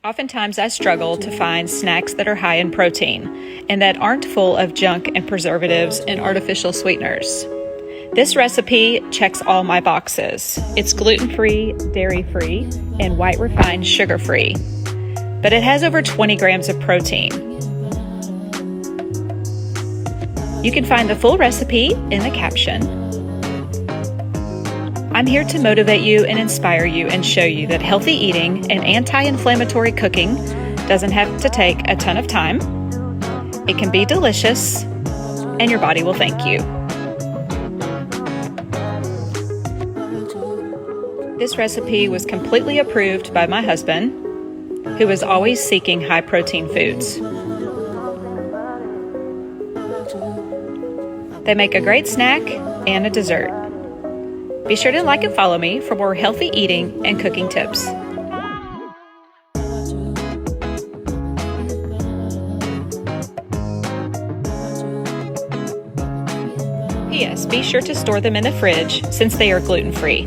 Oftentimes I struggle to find snacks that are high in protein and that aren't full of junk and preservatives and artificial sweeteners. This recipe checks all my boxes. It's gluten-free, dairy-free, and white refined sugar-free. But it has over 20 grams of protein. You can find the full recipe in the caption. I'm here to motivate you and inspire you and show you that healthy eating and anti-inflammatory cooking doesn't have to take a ton of time. It can be delicious, and your body will thank you. This recipe was completely approved by my husband, who is always seeking high-protein foods. They make a great snack and a dessert. Be sure to like and follow me for more healthy eating and cooking tips. P.S. Be sure to store them in the fridge since they are gluten-free.